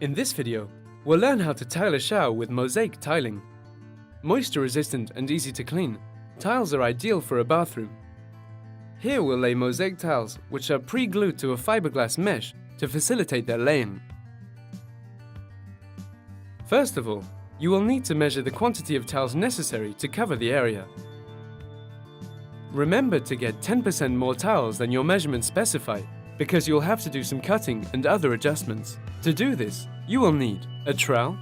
In this video, we'll learn how to tile a shower with Mosaic tiling. Moisture resistant and easy to clean, tiles are ideal for a bathroom. Here we'll lay Mosaic tiles which are pre-glued to a fiberglass mesh to facilitate their laying. First of all, you will need to measure the quantity of tiles necessary to cover the area. Remember to get 10% more tiles than your measurements specify, because you'll have to do some cutting and other adjustments. To do this, you will need a trowel,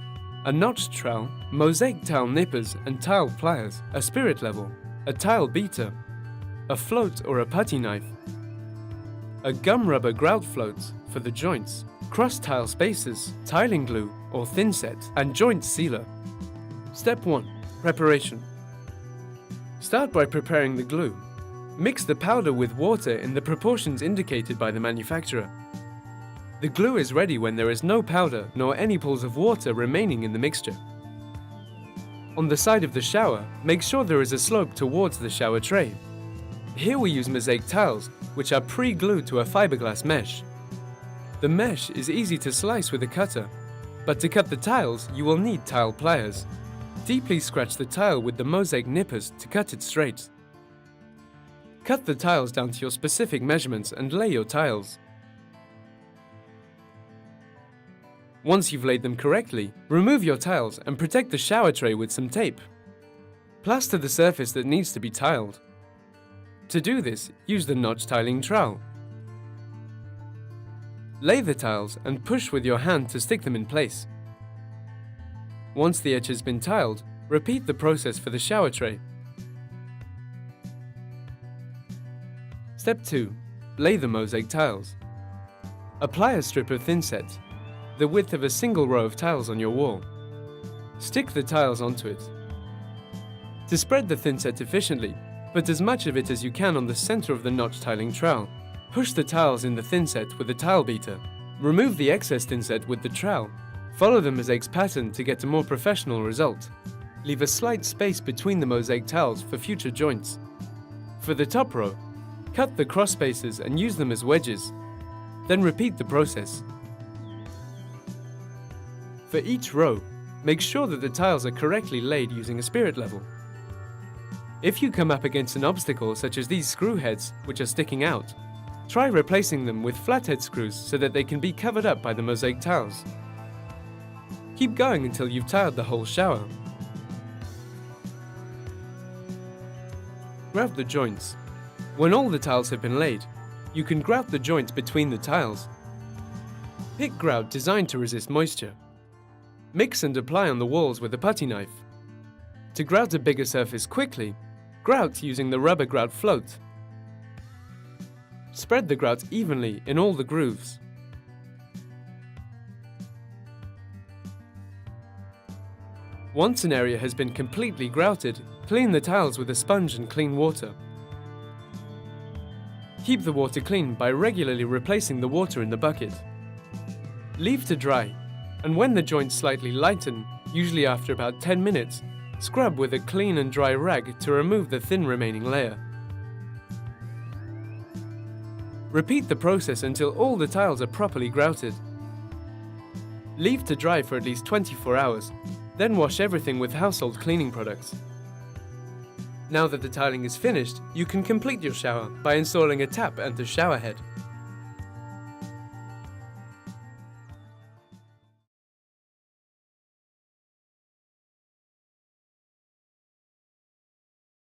a notched trowel, Mosaic tile nippers and tile pliers, a spirit level, a tile beater, a float or a putty knife, a gum rubber grout float for the joints, cross tile spacers, tiling glue or thin set, and joint sealer. Step 1. Preparation. Start by preparing the glue. Mix the powder with water in the proportions indicated by the manufacturer. The glue is ready when there is no powder nor any pools of water remaining in the mixture. On the side of the shower, make sure there is a slope towards the shower tray. Here we use Mosaic tiles, which are pre-glued to a fiberglass mesh. The mesh is easy to slice with a cutter, but to cut the tiles, you will need tile pliers. Deeply scratch the tile with the Mosaic nippers to cut it straight. Cut the tiles down to your specific measurements and lay your tiles. Once you've laid them correctly, remove your tiles and protect the shower tray with some tape. Plaster the surface that needs to be tiled. To do this, use the notch tiling trowel. Lay the tiles and push with your hand to stick them in place. Once the edge has been tiled, repeat the process for the shower tray. Step 2. Lay the Mosaic tiles. Apply a strip of thin set, the width of a single row of tiles on your wall. Stick the tiles onto it. To spread the thin set efficiently, put as much of it as you can on the center of the notch tiling trowel. Push the tiles in the thin set with a tile beater. Remove the excess thin set with the trowel. Follow the Mosaic's pattern to get a more professional result. Leave a slight space between the Mosaic tiles for future joints. For the top row, cut the cross spaces and use them as wedges. Then repeat the process. For each row, make sure that the tiles are correctly laid using a spirit level. If you come up against an obstacle such as these screw heads, which are sticking out, try replacing them with flathead screws so that they can be covered up by the Mosaic tiles. Keep going until you've tiled the whole shower. Grout the joints. When all the tiles have been laid, you can grout the joints between the tiles. Pick grout designed to resist moisture. Mix and apply on the walls with a putty knife. To grout a bigger surface quickly, grout using the rubber grout float. Spread the grout evenly in all the grooves. Once an area has been completely grouted, clean the tiles with a sponge and clean water. Keep the water clean by regularly replacing the water in the bucket. Leave to dry, and when the joints slightly lighten, usually after about 10 minutes, scrub with a clean and dry rag to remove the thin remaining layer. Repeat the process until all the tiles are properly grouted. Leave to dry for at least 24 hours, then wash everything with household cleaning products. Now that the tiling is finished, you can complete your shower by installing a tap and a shower head.